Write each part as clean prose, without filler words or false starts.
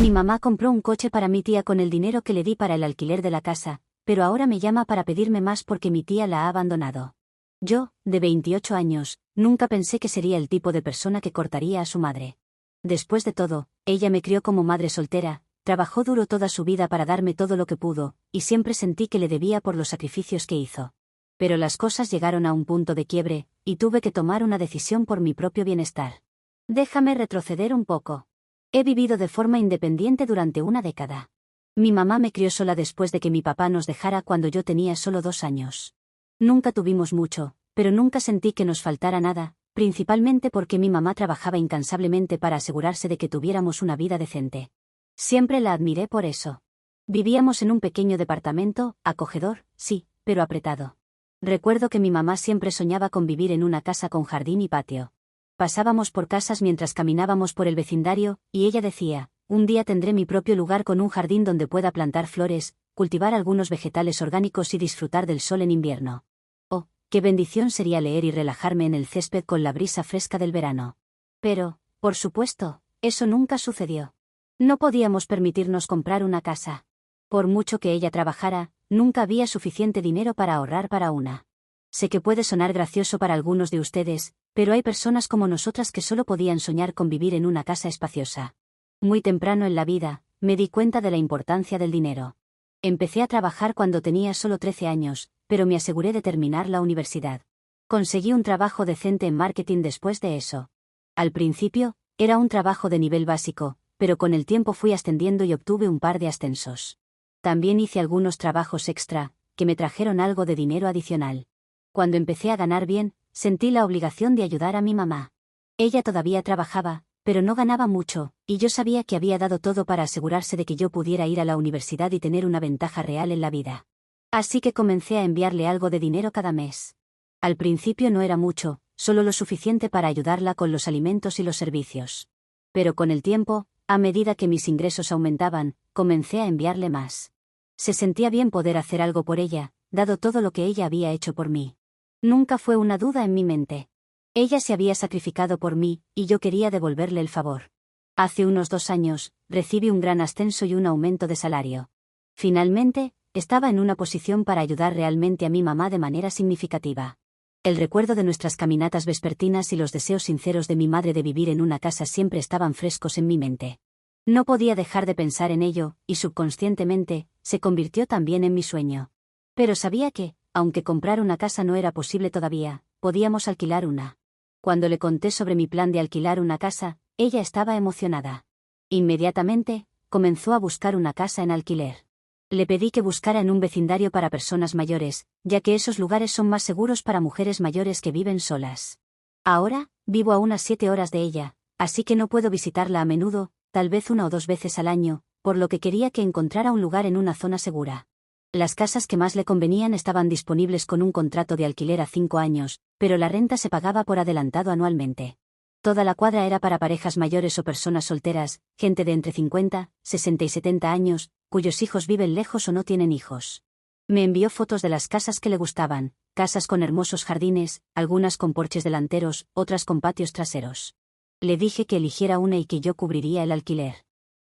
Mi mamá compró un coche para mi tía con el dinero que le di para el alquiler de la casa, pero ahora me llama para pedirme más porque mi tía la ha abandonado. Yo, de 28 años, nunca pensé que sería el tipo de persona que cortaría a su madre. Después de todo, ella me crió como madre soltera, trabajó duro toda su vida para darme todo lo que pudo, y siempre sentí que le debía por los sacrificios que hizo. Pero las cosas llegaron a un punto de quiebre, y tuve que tomar una decisión por mi propio bienestar. Déjame retroceder un poco. He vivido de forma independiente durante una década. Mi mamá me crió sola después de que mi papá nos dejara cuando yo tenía solo 2 años. Nunca tuvimos mucho, pero nunca sentí que nos faltara nada, principalmente porque mi mamá trabajaba incansablemente para asegurarse de que tuviéramos una vida decente. Siempre la admiré por eso. Vivíamos en un pequeño departamento, acogedor, sí, pero apretado. Recuerdo que mi mamá siempre soñaba con vivir en una casa con jardín y patio. Pasábamos por casas mientras caminábamos por el vecindario, y ella decía, un día tendré mi propio lugar con un jardín donde pueda plantar flores, cultivar algunos vegetales orgánicos y disfrutar del sol en invierno. Oh, qué bendición sería leer y relajarme en el césped con la brisa fresca del verano. Pero, por supuesto, eso nunca sucedió. No podíamos permitirnos comprar una casa. Por mucho que ella trabajara, nunca había suficiente dinero para ahorrar para una. Sé que puede sonar gracioso para algunos de ustedes, pero hay personas como nosotras que solo podían soñar con vivir en una casa espaciosa. Muy temprano en la vida, me di cuenta de la importancia del dinero. Empecé a trabajar cuando tenía solo 13 años, pero me aseguré de terminar la universidad. Conseguí un trabajo decente en marketing después de eso. Al principio, era un trabajo de nivel básico, pero con el tiempo fui ascendiendo y obtuve un par de ascensos. También hice algunos trabajos extra, que me trajeron algo de dinero adicional. Cuando empecé a ganar bien, sentí la obligación de ayudar a mi mamá. Ella todavía trabajaba, pero no ganaba mucho, y yo sabía que había dado todo para asegurarse de que yo pudiera ir a la universidad y tener una ventaja real en la vida. Así que comencé a enviarle algo de dinero cada mes. Al principio no era mucho, solo lo suficiente para ayudarla con los alimentos y los servicios. Pero con el tiempo, a medida que mis ingresos aumentaban, comencé a enviarle más. Se sentía bien poder hacer algo por ella, dado todo lo que ella había hecho por mí. Nunca fue una duda en mi mente. Ella se había sacrificado por mí, y yo quería devolverle el favor. Hace unos 2 años, recibí un gran ascenso y un aumento de salario. Finalmente, estaba en una posición para ayudar realmente a mi mamá de manera significativa. El recuerdo de nuestras caminatas vespertinas y los deseos sinceros de mi madre de vivir en una casa siempre estaban frescos en mi mente. No podía dejar de pensar en ello, y subconscientemente, se convirtió también en mi sueño. Pero sabía que, aunque comprar una casa no era posible todavía, podíamos alquilar una. Cuando le conté sobre mi plan de alquilar una casa, ella estaba emocionada. Inmediatamente, comenzó a buscar una casa en alquiler. Le pedí que buscara en un vecindario para personas mayores, ya que esos lugares son más seguros para mujeres mayores que viven solas. Ahora, vivo a unas 7 horas de ella, así que no puedo visitarla a menudo, tal vez 1 o 2 veces al año, por lo que quería que encontrara un lugar en una zona segura. Las casas que más le convenían estaban disponibles con un contrato de alquiler a 5 años, pero la renta se pagaba por adelantado anualmente. Toda la cuadra era para parejas mayores o personas solteras, gente de entre 50, 60 y 70 años, cuyos hijos viven lejos o no tienen hijos. Me envió fotos de las casas que le gustaban, casas con hermosos jardines, algunas con porches delanteros, otras con patios traseros. Le dije que eligiera una y que yo cubriría el alquiler.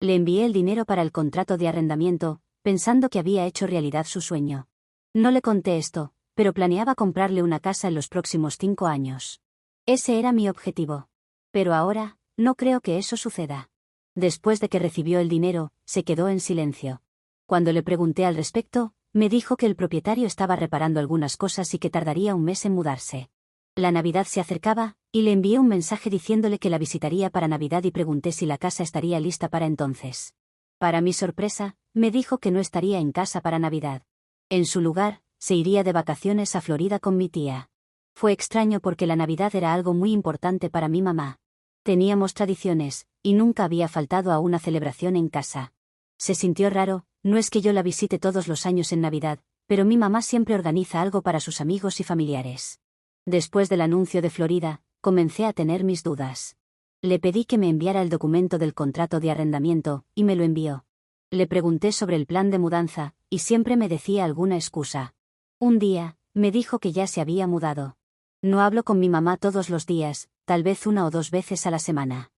Le envié el dinero para el contrato de arrendamiento, pensando que había hecho realidad su sueño. No le conté esto, pero planeaba comprarle una casa en los próximos 5 años. Ese era mi objetivo. Pero ahora, no creo que eso suceda. Después de que recibió el dinero, se quedó en silencio. Cuando le pregunté al respecto, me dijo que el propietario estaba reparando algunas cosas y que tardaría un mes en mudarse. La Navidad se acercaba, y le envié un mensaje diciéndole que la visitaría para Navidad y pregunté si la casa estaría lista para entonces. Para mi sorpresa, me dijo que no estaría en casa para Navidad. En su lugar, se iría de vacaciones a Florida con mi tía. Fue extraño porque la Navidad era algo muy importante para mi mamá. Teníamos tradiciones, y nunca había faltado a una celebración en casa. Se sintió raro, no es que yo la visite todos los años en Navidad, pero mi mamá siempre organiza algo para sus amigos y familiares. Después del anuncio de Florida, comencé a tener mis dudas. Le pedí que me enviara el documento del contrato de arrendamiento, y me lo envió. Le pregunté sobre el plan de mudanza, y siempre me decía alguna excusa. Un día, me dijo que ya se había mudado. No hablo con mi mamá todos los días, tal vez 1 o 2 veces a la semana.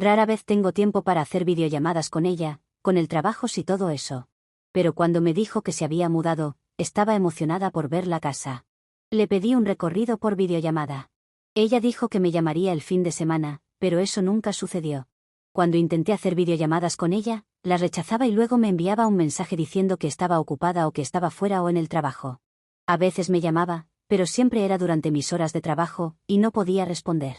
Rara vez tengo tiempo para hacer videollamadas con ella, con el trabajo y todo eso. Pero cuando me dijo que se había mudado, estaba emocionada por ver la casa. Le pedí un recorrido por videollamada. Ella dijo que me llamaría el fin de semana, pero eso nunca sucedió. Cuando intenté hacer videollamadas con ella, las rechazaba y luego me enviaba un mensaje diciendo que estaba ocupada o que estaba fuera o en el trabajo. A veces me llamaba, pero siempre era durante mis horas de trabajo, y no podía responder.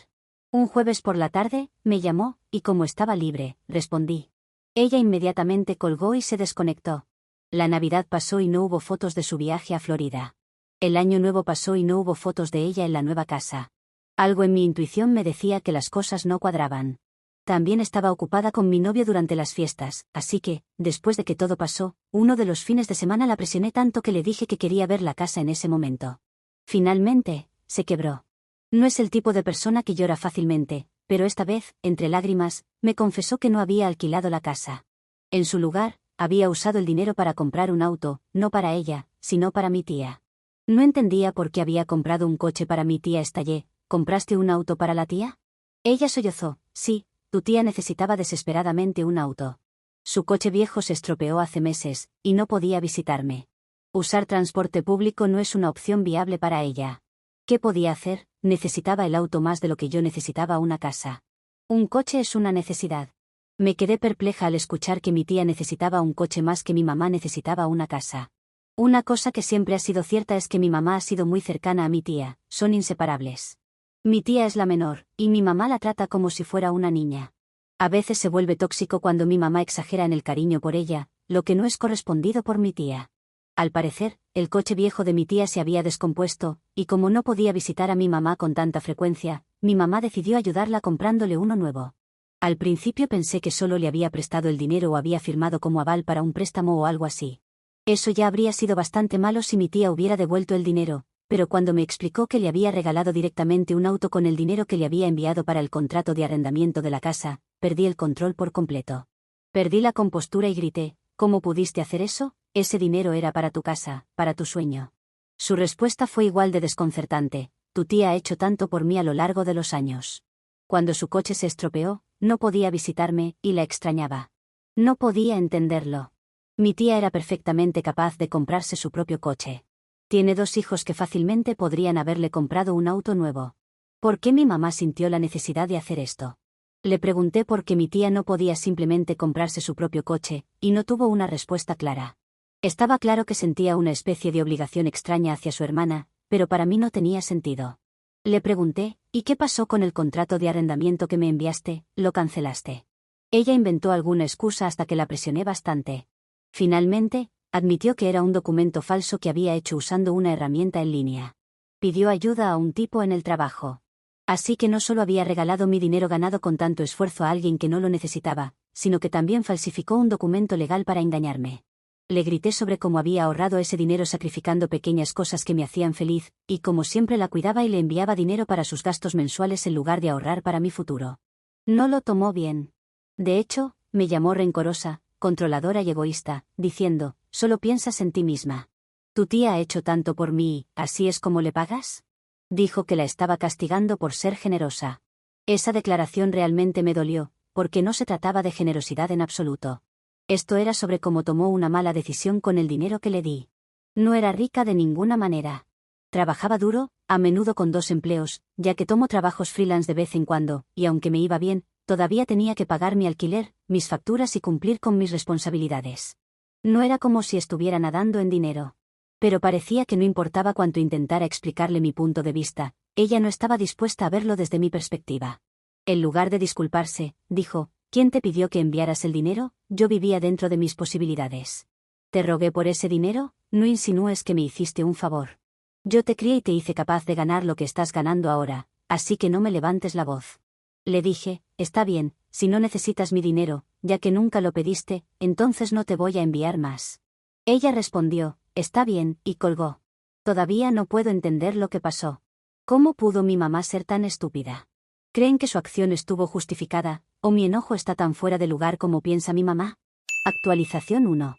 Un jueves por la tarde, me llamó, y como estaba libre, respondí. Ella inmediatamente colgó y se desconectó. La Navidad pasó y no hubo fotos de su viaje a Florida. El Año Nuevo pasó y no hubo fotos de ella en la nueva casa. Algo en mi intuición me decía que las cosas no cuadraban. También estaba ocupada con mi novio durante las fiestas, así que, después de que todo pasó, uno de los fines de semana la presioné tanto que le dije que quería ver la casa en ese momento. Finalmente, se quebró. No es el tipo de persona que llora fácilmente, pero esta vez, entre lágrimas, me confesó que no había alquilado la casa. En su lugar, había usado el dinero para comprar un auto, no para ella, sino para mi tía. No entendía por qué había comprado un coche para mi tía. Estallé. ¿Compraste un auto para la tía? Ella sollozó. Sí, tu tía necesitaba desesperadamente un auto. Su coche viejo se estropeó hace meses, y no podía visitarme. Usar transporte público no es una opción viable para ella. ¿Qué podía hacer? Necesitaba el auto más de lo que yo necesitaba una casa. Un coche es una necesidad. Me quedé perpleja al escuchar que mi tía necesitaba un coche más que mi mamá necesitaba una casa. Una cosa que siempre ha sido cierta es que mi mamá ha sido muy cercana a mi tía, son inseparables. Mi tía es la menor, y mi mamá la trata como si fuera una niña. A veces se vuelve tóxico cuando mi mamá exagera en el cariño por ella, lo que no es correspondido por mi tía. Al parecer, el coche viejo de mi tía se había descompuesto, y como no podía visitar a mi mamá con tanta frecuencia, mi mamá decidió ayudarla comprándole uno nuevo. Al principio pensé que solo le había prestado el dinero o había firmado como aval para un préstamo o algo así. Eso ya habría sido bastante malo si mi tía hubiera devuelto el dinero, pero cuando me explicó que le había regalado directamente un auto con el dinero que le había enviado para el contrato de arrendamiento de la casa, perdí el control por completo. Perdí la compostura y grité, ¿cómo pudiste hacer eso? Ese dinero era para tu casa, para tu sueño. Su respuesta fue igual de desconcertante, tu tía ha hecho tanto por mí a lo largo de los años. Cuando su coche se estropeó, no podía visitarme, y la extrañaba. No podía entenderlo. Mi tía era perfectamente capaz de comprarse su propio coche. Tiene 2 hijos que fácilmente podrían haberle comprado un auto nuevo. ¿Por qué mi mamá sintió la necesidad de hacer esto? Le pregunté por qué mi tía no podía simplemente comprarse su propio coche, y no tuvo una respuesta clara. Estaba claro que sentía una especie de obligación extraña hacia su hermana, pero para mí no tenía sentido. Le pregunté, ¿y qué pasó con el contrato de arrendamiento que me enviaste? ¿Lo cancelaste? Ella inventó alguna excusa hasta que la presioné bastante. Finalmente, admitió que era un documento falso que había hecho usando una herramienta en línea. Pidió ayuda a un tipo en el trabajo. Así que no solo había regalado mi dinero ganado con tanto esfuerzo a alguien que no lo necesitaba, sino que también falsificó un documento legal para engañarme. Le grité sobre cómo había ahorrado ese dinero sacrificando pequeñas cosas que me hacían feliz, y como siempre la cuidaba y le enviaba dinero para sus gastos mensuales en lugar de ahorrar para mi futuro. No lo tomó bien. De hecho, me llamó rencorosa, controladora y egoísta, diciendo, solo piensas en ti misma. Tu tía ha hecho tanto por mí, ¿así es como le pagas? Dijo que la estaba castigando por ser generosa. Esa declaración realmente me dolió, porque no se trataba de generosidad en absoluto. Esto era sobre cómo tomó una mala decisión con el dinero que le di. No era rica de ninguna manera. Trabajaba duro, a menudo con 2 empleos, ya que tomo trabajos freelance de vez en cuando, y aunque me iba bien, todavía tenía que pagar mi alquiler, mis facturas y cumplir con mis responsabilidades. No era como si estuviera nadando en dinero. Pero parecía que no importaba cuánto intentara explicarle mi punto de vista, ella no estaba dispuesta a verlo desde mi perspectiva. En lugar de disculparse, dijo, ¿quién te pidió que enviaras el dinero? Yo vivía dentro de mis posibilidades. ¿Te rogué por ese dinero? No insinúes que me hiciste un favor. Yo te crié y te hice capaz de ganar lo que estás ganando ahora, así que no me levantes la voz. Le dije, está bien, si no necesitas mi dinero, ya que nunca lo pediste, entonces no te voy a enviar más. Ella respondió, está bien, y colgó. Todavía no puedo entender lo que pasó. ¿Cómo pudo mi mamá ser tan estúpida? ¿Creen que su acción estuvo justificada, o mi enojo está tan fuera de lugar como piensa mi mamá? Actualización 1.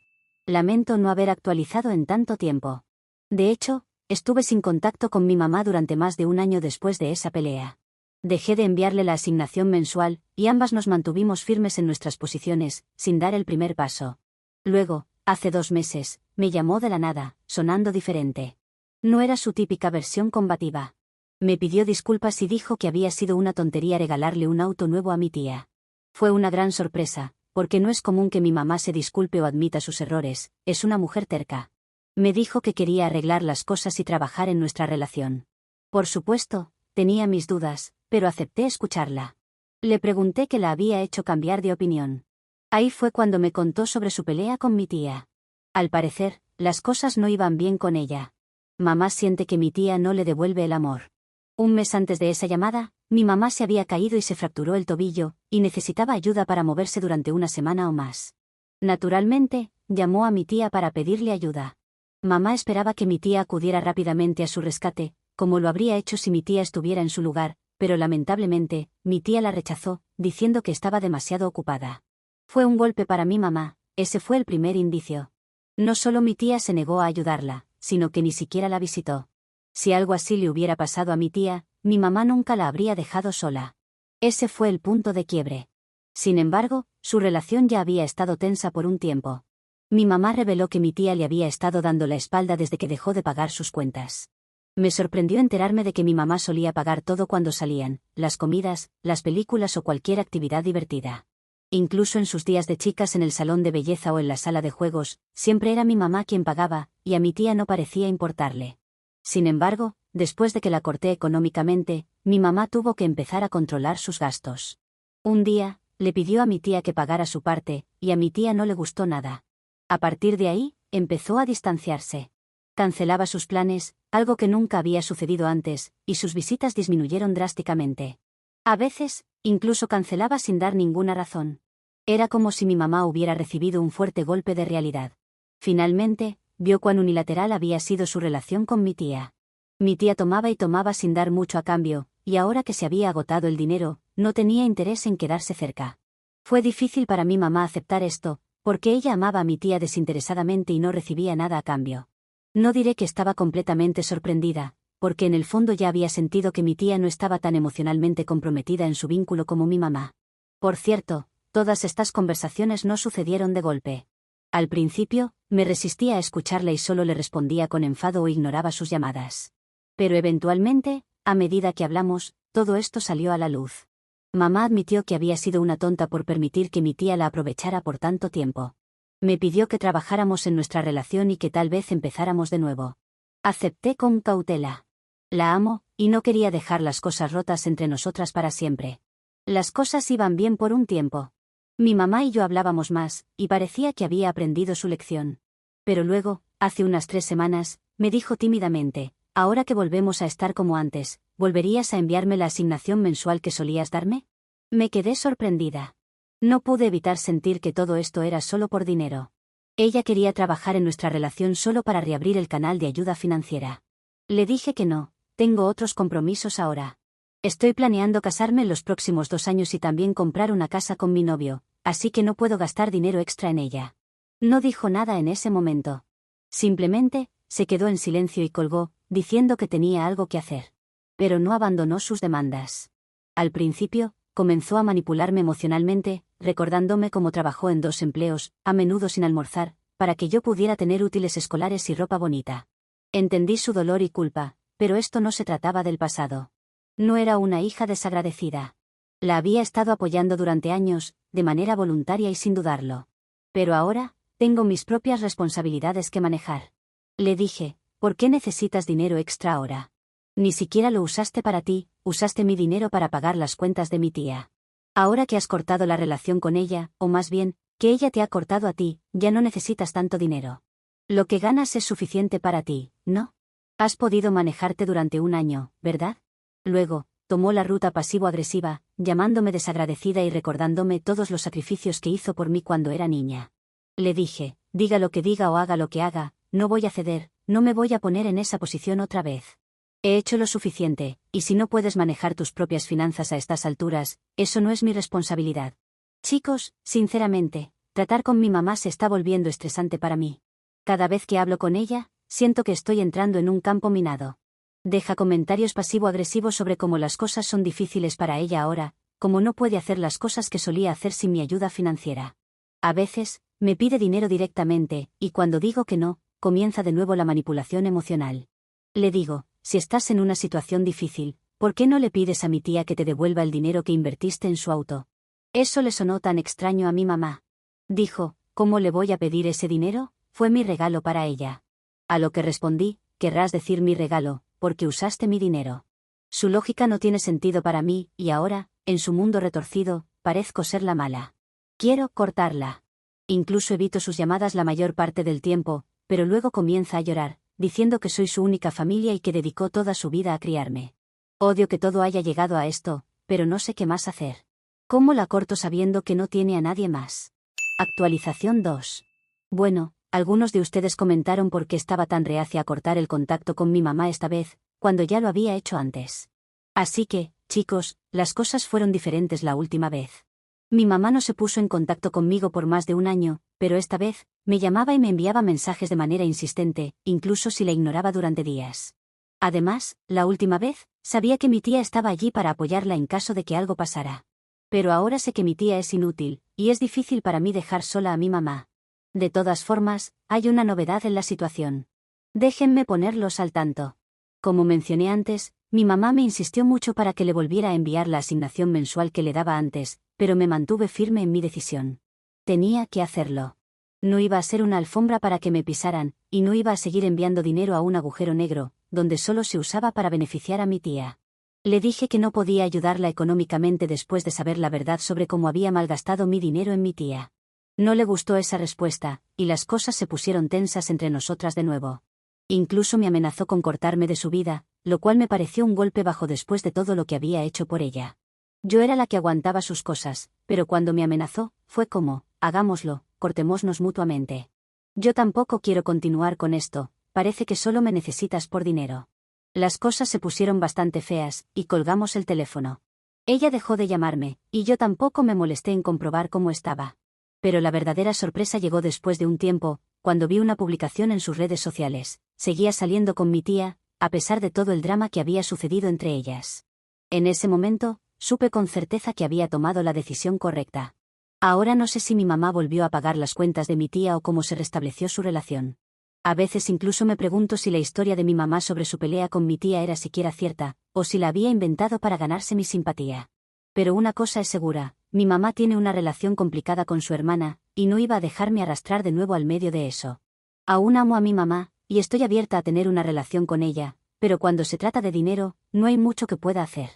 Lamento no haber actualizado en tanto tiempo. De hecho, estuve sin contacto con mi mamá durante más de un año después de esa pelea. Dejé de enviarle la asignación mensual, y ambas nos mantuvimos firmes en nuestras posiciones, sin dar el primer paso. Luego, hace 2 meses, me llamó de la nada, sonando diferente. No era su típica versión combativa. Me pidió disculpas y dijo que había sido una tontería regalarle un auto nuevo a mi tía. Fue una gran sorpresa, porque no es común que mi mamá se disculpe o admita sus errores, es una mujer terca. Me dijo que quería arreglar las cosas y trabajar en nuestra relación. Por supuesto, tenía mis dudas, pero acepté escucharla. Le pregunté qué la había hecho cambiar de opinión. Ahí fue cuando me contó sobre su pelea con mi tía. Al parecer, las cosas no iban bien con ella. Mamá siente que mi tía no le devuelve el amor. Un mes antes de esa llamada, mi mamá se había caído y se fracturó el tobillo, y necesitaba ayuda para moverse durante una semana o más. Naturalmente, llamó a mi tía para pedirle ayuda. Mamá esperaba que mi tía acudiera rápidamente a su rescate, como lo habría hecho si mi tía estuviera en su lugar, pero lamentablemente, mi tía la rechazó, diciendo que estaba demasiado ocupada. Fue un golpe para mi mamá, ese fue el primer indicio. No solo mi tía se negó a ayudarla, sino que ni siquiera la visitó. Si algo así le hubiera pasado a mi tía, mi mamá nunca la habría dejado sola. Ese fue el punto de quiebre. Sin embargo, su relación ya había estado tensa por un tiempo. Mi mamá reveló que mi tía le había estado dando la espalda desde que dejó de pagar sus cuentas. Me sorprendió enterarme de que mi mamá solía pagar todo cuando salían, las comidas, las películas o cualquier actividad divertida. Incluso en sus días de chicas en el salón de belleza o en la sala de juegos, siempre era mi mamá quien pagaba, y a mi tía no parecía importarle. Sin embargo, después de que la corté económicamente, mi mamá tuvo que empezar a controlar sus gastos. Un día, le pidió a mi tía que pagara su parte, y a mi tía no le gustó nada. A partir de ahí, empezó a distanciarse. Cancelaba sus planes, algo que nunca había sucedido antes, y sus visitas disminuyeron drásticamente. A veces, incluso cancelaba sin dar ninguna razón. Era como si mi mamá hubiera recibido un fuerte golpe de realidad. Finalmente, vio cuán unilateral había sido su relación con mi tía. Mi tía tomaba y tomaba sin dar mucho a cambio, y ahora que se había agotado el dinero, no tenía interés en quedarse cerca. Fue difícil para mi mamá aceptar esto, porque ella amaba a mi tía desinteresadamente y no recibía nada a cambio. No diré que estaba completamente sorprendida, porque en el fondo ya había sentido que mi tía no estaba tan emocionalmente comprometida en su vínculo como mi mamá. Por cierto, todas estas conversaciones no sucedieron de golpe. Al principio, me resistía a escucharla y solo le respondía con enfado o ignoraba sus llamadas. Pero eventualmente, a medida que hablamos, todo esto salió a la luz. Mamá admitió que había sido una tonta por permitir que mi tía la aprovechara por tanto tiempo. Me pidió que trabajáramos en nuestra relación y que tal vez empezáramos de nuevo. Acepté con cautela. La amo, y no quería dejar las cosas rotas entre nosotras para siempre. Las cosas iban bien por un tiempo. Mi mamá y yo hablábamos más, y parecía que había aprendido su lección. Pero luego, hace unas 3 semanas, me dijo tímidamente, ahora que volvemos a estar como antes, ¿volverías a enviarme la asignación mensual que solías darme? Me quedé sorprendida. No pude evitar sentir que todo esto era solo por dinero. Ella quería trabajar en nuestra relación solo para reabrir el canal de ayuda financiera. Le dije que no, tengo otros compromisos ahora. Estoy planeando casarme en los próximos 2 años y también comprar una casa con mi novio, así que no puedo gastar dinero extra en ella. No dijo nada en ese momento. Simplemente, se quedó en silencio y colgó, diciendo que tenía algo que hacer. Pero no abandonó sus demandas. Al principio, comenzó a manipularme emocionalmente, recordándome cómo trabajó en 2 empleos, a menudo sin almorzar, para que yo pudiera tener útiles escolares y ropa bonita. Entendí su dolor y culpa, pero esto no se trataba del pasado. No era una hija desagradecida. La había estado apoyando durante años, de manera voluntaria y sin dudarlo. Pero ahora, tengo mis propias responsabilidades que manejar. Le dije, ¿por qué necesitas dinero extra ahora? Ni siquiera lo usaste para ti, usaste mi dinero para pagar las cuentas de mi tía. Ahora que has cortado la relación con ella, o más bien, que ella te ha cortado a ti, ya no necesitas tanto dinero. Lo que ganas es suficiente para ti, ¿no? Has podido manejarte durante un año, ¿verdad? Luego, tomó la ruta pasivo-agresiva, llamándome desagradecida y recordándome todos los sacrificios que hizo por mí cuando era niña. Le dije, diga lo que diga o haga lo que haga, no voy a ceder, no me voy a poner en esa posición otra vez. He hecho lo suficiente, y si no puedes manejar tus propias finanzas a estas alturas, eso no es mi responsabilidad. Chicos, sinceramente, tratar con mi mamá se está volviendo estresante para mí. Cada vez que hablo con ella, siento que estoy entrando en un campo minado. Deja comentarios pasivo-agresivos sobre cómo las cosas son difíciles para ella ahora, cómo no puede hacer las cosas que solía hacer sin mi ayuda financiera. A veces, me pide dinero directamente, y cuando digo que no, comienza de nuevo la manipulación emocional. Le digo, si estás en una situación difícil, ¿por qué no le pides a mi tía que te devuelva el dinero que invertiste en su auto? Eso le sonó tan extraño a mi mamá. Dijo, ¿cómo le voy a pedir ese dinero? Fue mi regalo para ella. A lo que respondí, querrás decir mi regalo, porque usaste mi dinero. Su lógica no tiene sentido para mí, y ahora, en su mundo retorcido, parezco ser la mala. Quiero cortarla. Incluso evito sus llamadas la mayor parte del tiempo, pero luego comienza a llorar, diciendo que soy su única familia y que dedicó toda su vida a criarme. Odio que todo haya llegado a esto, pero no sé qué más hacer. ¿Cómo la corto sabiendo que no tiene a nadie más? Actualización 2. Bueno, algunos de ustedes comentaron por qué estaba tan reacia a cortar el contacto con mi mamá esta vez, cuando ya lo había hecho antes. Así que, chicos, las cosas fueron diferentes la última vez. Mi mamá no se puso en contacto conmigo por más de un año, pero esta vez, me llamaba y me enviaba mensajes de manera insistente, incluso si la ignoraba durante días. Además, la última vez, sabía que mi tía estaba allí para apoyarla en caso de que algo pasara. Pero ahora sé que mi tía es inútil, y es difícil para mí dejar sola a mi mamá. De todas formas, hay una novedad en la situación. Déjenme ponerlos al tanto. Como mencioné antes, mi mamá me insistió mucho para que le volviera a enviar la asignación mensual que le daba antes, pero me mantuve firme en mi decisión. Tenía que hacerlo. No iba a ser una alfombra para que me pisaran, y no iba a seguir enviando dinero a un agujero negro, donde solo se usaba para beneficiar a mi tía. Le dije que no podía ayudarla económicamente después de saber la verdad sobre cómo había malgastado mi dinero en mi tía. No le gustó esa respuesta, y las cosas se pusieron tensas entre nosotras de nuevo. Incluso me amenazó con cortarme de su vida, lo cual me pareció un golpe bajo después de todo lo que había hecho por ella. Yo era la que aguantaba sus cosas, pero cuando me amenazó, fue como, hagámoslo, cortémonos mutuamente. Yo tampoco quiero continuar con esto, parece que solo me necesitas por dinero. Las cosas se pusieron bastante feas, y colgamos el teléfono. Ella dejó de llamarme, y yo tampoco me molesté en comprobar cómo estaba. Pero la verdadera sorpresa llegó después de un tiempo, cuando vi una publicación en sus redes sociales. Seguía saliendo con mi tía, a pesar de todo el drama que había sucedido entre ellas. En ese momento, supe con certeza que había tomado la decisión correcta. Ahora no sé si mi mamá volvió a pagar las cuentas de mi tía o cómo se restableció su relación. A veces incluso me pregunto si la historia de mi mamá sobre su pelea con mi tía era siquiera cierta, o si la había inventado para ganarse mi simpatía. Pero una cosa es segura, mi mamá tiene una relación complicada con su hermana, y no iba a dejarme arrastrar de nuevo al medio de eso. Aún amo a mi mamá, y estoy abierta a tener una relación con ella, pero cuando se trata de dinero, no hay mucho que pueda hacer.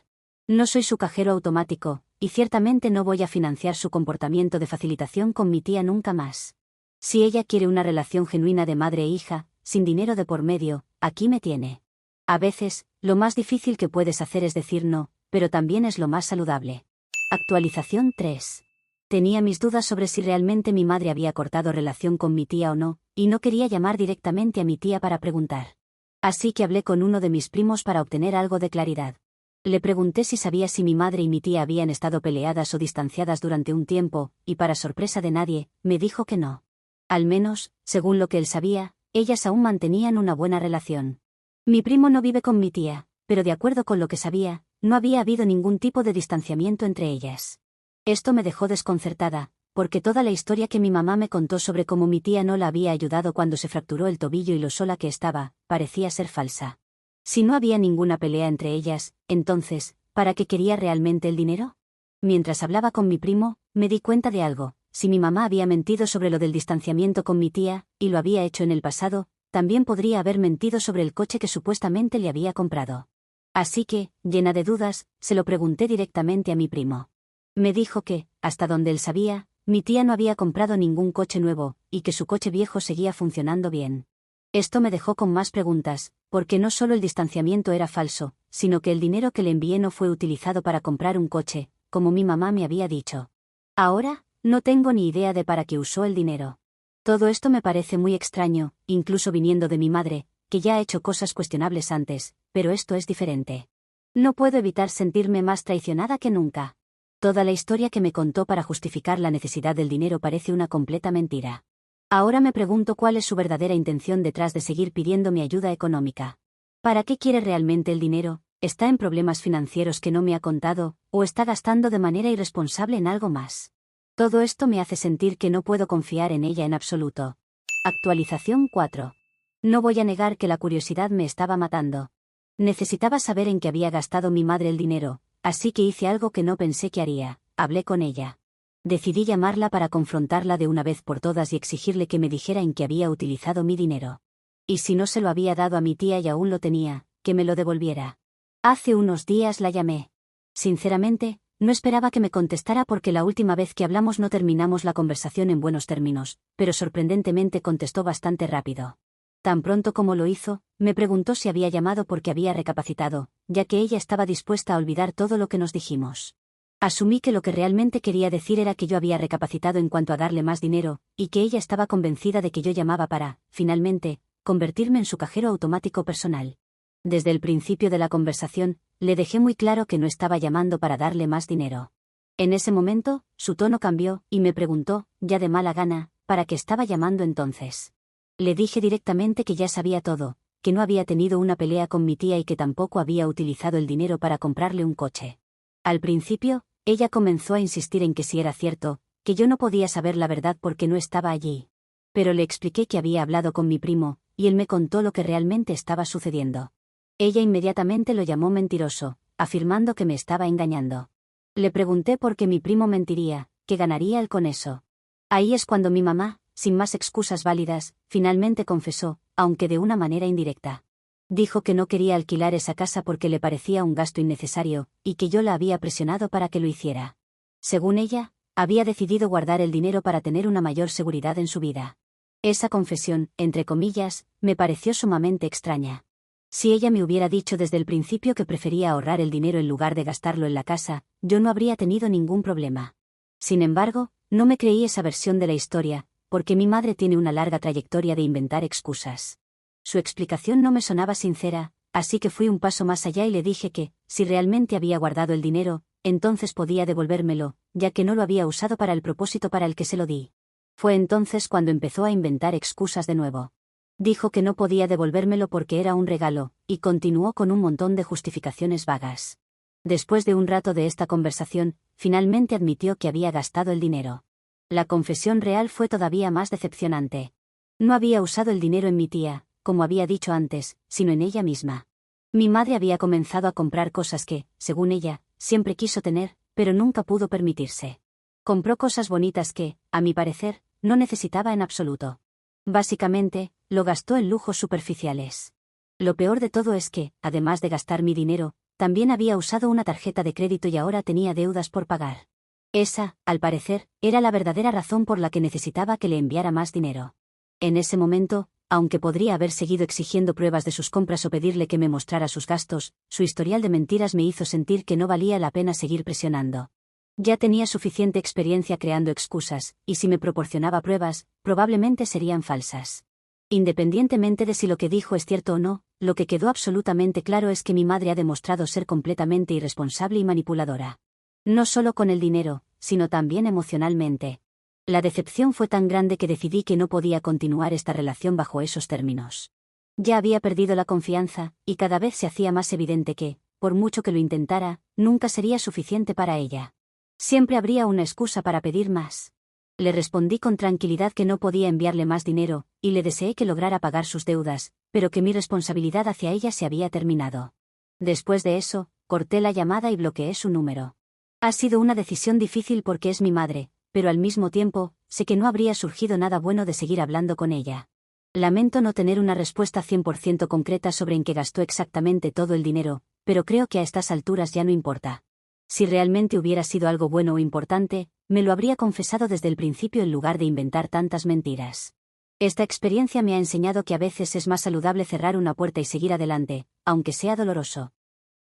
No soy su cajero automático, y ciertamente no voy a financiar su comportamiento de facilitación con mi tía nunca más. Si ella quiere una relación genuina de madre e hija, sin dinero de por medio, aquí me tiene. A veces, lo más difícil que puedes hacer es decir no, pero también es lo más saludable. Actualización 3. Tenía mis dudas sobre si realmente mi madre había cortado relación con mi tía o no, y no quería llamar directamente a mi tía para preguntar. Así que hablé con uno de mis primos para obtener algo de claridad. Le pregunté si sabía si mi madre y mi tía habían estado peleadas o distanciadas durante un tiempo, y para sorpresa de nadie, me dijo que no. Al menos, según lo que él sabía, ellas aún mantenían una buena relación. Mi primo no vive con mi tía, pero de acuerdo con lo que sabía, no había habido ningún tipo de distanciamiento entre ellas. Esto me dejó desconcertada, porque toda la historia que mi mamá me contó sobre cómo mi tía no la había ayudado cuando se fracturó el tobillo y lo sola que estaba, parecía ser falsa. Si no había ninguna pelea entre ellas, entonces, ¿para qué quería realmente el dinero? Mientras hablaba con mi primo, me di cuenta de algo. Si mi mamá había mentido sobre lo del distanciamiento con mi tía, y lo había hecho en el pasado, también podría haber mentido sobre el coche que supuestamente le había comprado. Así que, llena de dudas, se lo pregunté directamente a mi primo. Me dijo que, hasta donde él sabía, mi tía no había comprado ningún coche nuevo, y que su coche viejo seguía funcionando bien. Esto me dejó con más preguntas, porque no solo el distanciamiento era falso, sino que el dinero que le envié no fue utilizado para comprar un coche, como mi mamá me había dicho. Ahora, no tengo ni idea de para qué usó el dinero. Todo esto me parece muy extraño, incluso viniendo de mi madre, que ya ha hecho cosas cuestionables antes, pero esto es diferente. No puedo evitar sentirme más traicionada que nunca. Toda la historia que me contó para justificar la necesidad del dinero parece una completa mentira. Ahora me pregunto cuál es su verdadera intención detrás de seguir pidiendo mi ayuda económica. ¿Para qué quiere realmente el dinero? ¿Está en problemas financieros que no me ha contado, o está gastando de manera irresponsable en algo más? Todo esto me hace sentir que no puedo confiar en ella en absoluto. Actualización 4. No voy a negar que la curiosidad me estaba matando. Necesitaba saber en qué había gastado mi madre el dinero, así que hice algo que no pensé que haría: hablé con ella. Decidí llamarla para confrontarla de una vez por todas y exigirle que me dijera en qué había utilizado mi dinero. Y si no se lo había dado a mi tía y aún lo tenía, que me lo devolviera. Hace unos días la llamé. Sinceramente, no esperaba que me contestara porque la última vez que hablamos no terminamos la conversación en buenos términos, pero sorprendentemente contestó bastante rápido. Tan pronto como lo hizo, me preguntó si había llamado porque había recapacitado, ya que ella estaba dispuesta a olvidar todo lo que nos dijimos. Asumí que lo que realmente quería decir era que yo había recapacitado en cuanto a darle más dinero, y que ella estaba convencida de que yo llamaba para, finalmente, convertirme en su cajero automático personal. Desde el principio de la conversación, le dejé muy claro que no estaba llamando para darle más dinero. En ese momento, su tono cambió, y me preguntó, ya de mala gana, ¿para qué estaba llamando entonces? Le dije directamente que ya sabía todo, que no había tenido una pelea con mi tía y que tampoco había utilizado el dinero para comprarle un coche. Al principio, ella comenzó a insistir en que si era cierto, que yo no podía saber la verdad porque no estaba allí. Pero le expliqué que había hablado con mi primo, y él me contó lo que realmente estaba sucediendo. Ella inmediatamente lo llamó mentiroso, afirmando que me estaba engañando. Le pregunté por qué mi primo mentiría, qué ganaría él con eso. Ahí es cuando mi mamá, sin más excusas válidas, finalmente confesó, aunque de una manera indirecta. Dijo que no quería alquilar esa casa porque le parecía un gasto innecesario, y que yo la había presionado para que lo hiciera. Según ella, había decidido guardar el dinero para tener una mayor seguridad en su vida. Esa confesión, entre comillas, me pareció sumamente extraña. Si ella me hubiera dicho desde el principio que prefería ahorrar el dinero en lugar de gastarlo en la casa, yo no habría tenido ningún problema. Sin embargo, no me creí esa versión de la historia, porque mi madre tiene una larga trayectoria de inventar excusas. Su explicación no me sonaba sincera, así que fui un paso más allá y le dije que, si realmente había guardado el dinero, entonces podía devolvérmelo, ya que no lo había usado para el propósito para el que se lo di. Fue entonces cuando empezó a inventar excusas de nuevo. Dijo que no podía devolvérmelo porque era un regalo, y continuó con un montón de justificaciones vagas. Después de un rato de esta conversación, finalmente admitió que había gastado el dinero. La confesión real fue todavía más decepcionante. No había usado el dinero en mi tía, como había dicho antes, sino en ella misma. Mi madre había comenzado a comprar cosas que, según ella, siempre quiso tener, pero nunca pudo permitirse. Compró cosas bonitas que, a mi parecer, no necesitaba en absoluto. Básicamente, lo gastó en lujos superficiales. Lo peor de todo es que, además de gastar mi dinero, también había usado una tarjeta de crédito y ahora tenía deudas por pagar. Esa, al parecer, era la verdadera razón por la que necesitaba que le enviara más dinero. En ese momento, aunque podría haber seguido exigiendo pruebas de sus compras o pedirle que me mostrara sus gastos, su historial de mentiras me hizo sentir que no valía la pena seguir presionando. Ya tenía suficiente experiencia creando excusas, y si me proporcionaba pruebas, probablemente serían falsas. Independientemente de si lo que dijo es cierto o no, lo que quedó absolutamente claro es que mi madre ha demostrado ser completamente irresponsable y manipuladora. No solo con el dinero, sino también emocionalmente. La decepción fue tan grande que decidí que no podía continuar esta relación bajo esos términos. Ya había perdido la confianza, y cada vez se hacía más evidente que, por mucho que lo intentara, nunca sería suficiente para ella. Siempre habría una excusa para pedir más. Le respondí con tranquilidad que no podía enviarle más dinero, y le deseé que lograra pagar sus deudas, pero que mi responsabilidad hacia ella se había terminado. Después de eso, corté la llamada y bloqueé su número. Ha sido una decisión difícil porque es mi madre, pero al mismo tiempo, sé que no habría surgido nada bueno de seguir hablando con ella. Lamento no tener una respuesta 100% concreta sobre en qué gastó exactamente todo el dinero, pero creo que a estas alturas ya no importa. Si realmente hubiera sido algo bueno o importante, me lo habría confesado desde el principio en lugar de inventar tantas mentiras. Esta experiencia me ha enseñado que a veces es más saludable cerrar una puerta y seguir adelante, aunque sea doloroso.